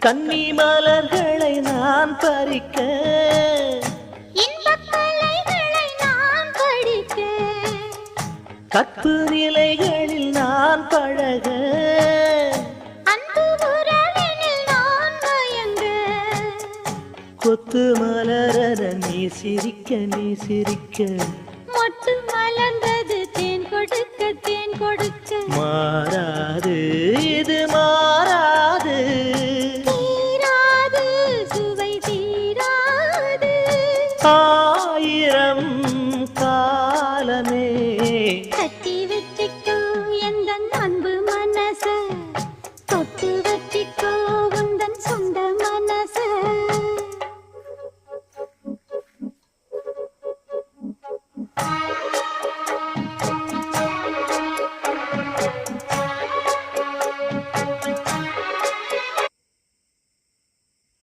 கன்னி மலர்களை நான் பறிக்க இன்பக்கலைகளை நான் படிக்க கற்பு நிலைகளில் நான் பழக அன்பு உறவினில் நான் மயங்க கொத்து மலர நீ சிரிக்க நீ சிரிக்க மொட்டு மலர்ந்தது தேன் கொடுக்க தேன் கொடுக்க மாறாது இது